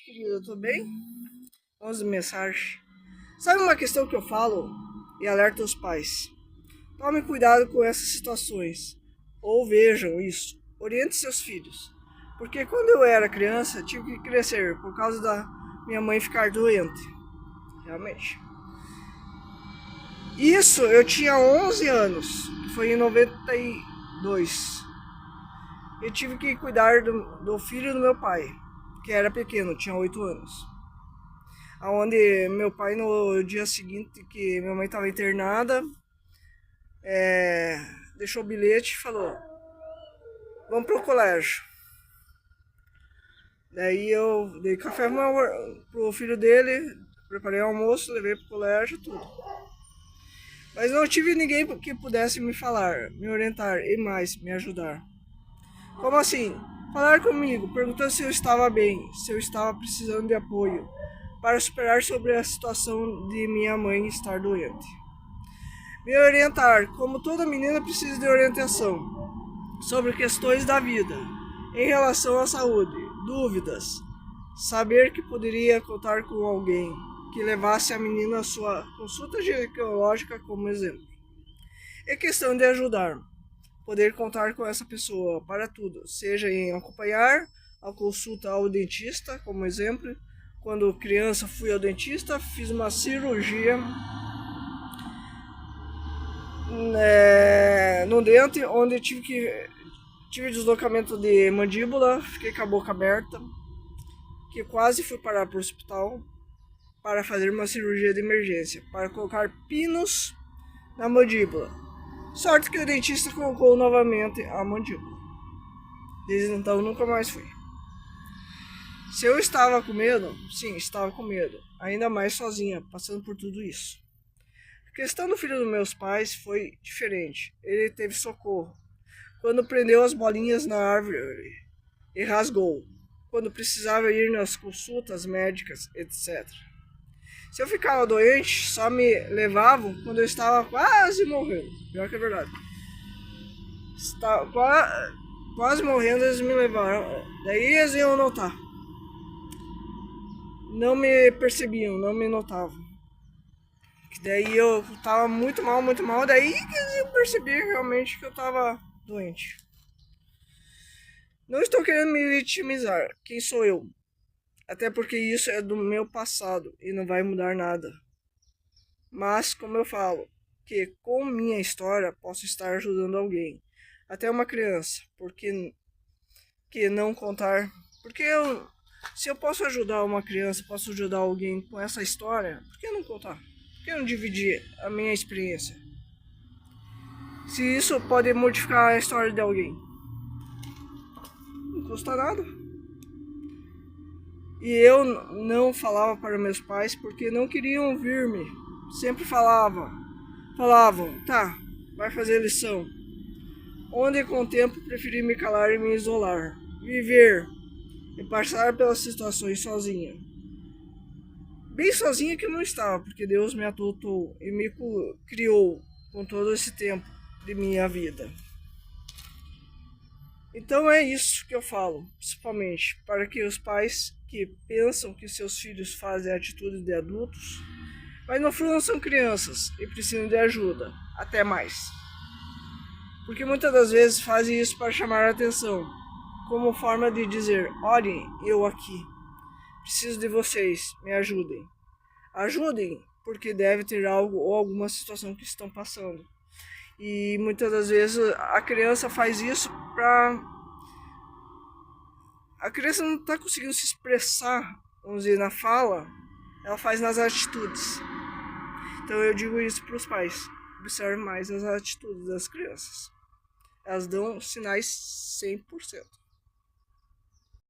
Querido, tudo bem? Vamos de mensagem. Sabe uma questão que eu falo e alerto os pais? Tome cuidado com essas situações. Ou vejam isso. Oriente seus filhos. Porque quando eu era criança, tive que crescer por causa da minha mãe ficar doente. Realmente. Isso eu tinha 11 anos. Foi em 92. Eu tive que cuidar do filho do meu pai, que era pequeno, tinha 8 anos. Onde meu pai, no dia seguinte que minha mãe estava internada, deixou o bilhete e falou: vamos pro colégio. Daí eu dei café pro filho dele, preparei o almoço, levei pro colégio, tudo. Mas não tive ninguém que pudesse me falar, me orientar e mais, me ajudar. Como assim? Falar comigo, perguntando se eu estava bem, se eu estava precisando de apoio, para superar sobre a situação de minha mãe estar doente. Me orientar, como toda menina precisa de orientação sobre questões da vida, em relação à saúde, dúvidas, saber que poderia contar com alguém que levasse a menina à sua consulta ginecológica como exemplo. É questão de ajudar, poder contar com essa pessoa para tudo, seja em acompanhar a consulta ao dentista, como exemplo. Quando criança fui ao dentista, fiz uma cirurgia no dente, onde tive deslocamento de mandíbula, fiquei com a boca aberta, que quase fui parar para o hospital para fazer uma cirurgia de emergência, para colocar pinos na mandíbula. Sorte que o dentista colocou novamente a mandíbula. Desde então nunca mais fui. Se eu estava com medo, sim, estava com medo, ainda mais sozinha, passando por tudo isso. A questão do filho dos meus pais foi diferente. Ele teve socorro quando prendeu as bolinhas na árvore e rasgou, quando precisava ir nas consultas médicas, etc. Se eu ficava doente, só me levavam quando eu estava quase morrendo. Pior que é verdade. Estava quase morrendo, eles me levaram. Daí eles iam notar. Não me percebiam, não me notavam. Que daí eu tava muito mal. Daí que eles iam perceber realmente que eu tava doente. Não estou querendo me vitimizar. Quem sou eu? Até porque isso é do meu passado e não vai mudar nada. Mas, como eu falo, que com minha história posso estar ajudando alguém. Até uma criança. Porque que não contar? Porque se eu posso ajudar uma criança, posso ajudar alguém com essa história, por que não contar? Por que não dividir a minha experiência? Se isso pode modificar a história de alguém. Não custa nada. E eu não falava para meus pais porque não queriam ouvir-me. Sempre falavam, tá, vai fazer lição. Onde com o tempo preferi me calar e me isolar. Viver e passar pelas situações sozinha. Bem sozinha que eu não estava, porque Deus me adotou e me criou com todo esse tempo de minha vida. Então é isso que eu falo, principalmente para que os pais que pensam que seus filhos fazem atitudes de adultos, mas no fundo são crianças e precisam de ajuda. Até mais. Porque muitas das vezes fazem isso para chamar a atenção, como forma de dizer: olhem, eu aqui, preciso de vocês, me ajudem. Ajudem, porque deve ter algo ou alguma situação que estão passando. E muitas das vezes a criança faz isso para... A criança não está conseguindo se expressar, vamos dizer, na fala, ela faz nas atitudes. Então eu digo isso para os pais: observe mais as atitudes das crianças. Elas dão sinais 100%.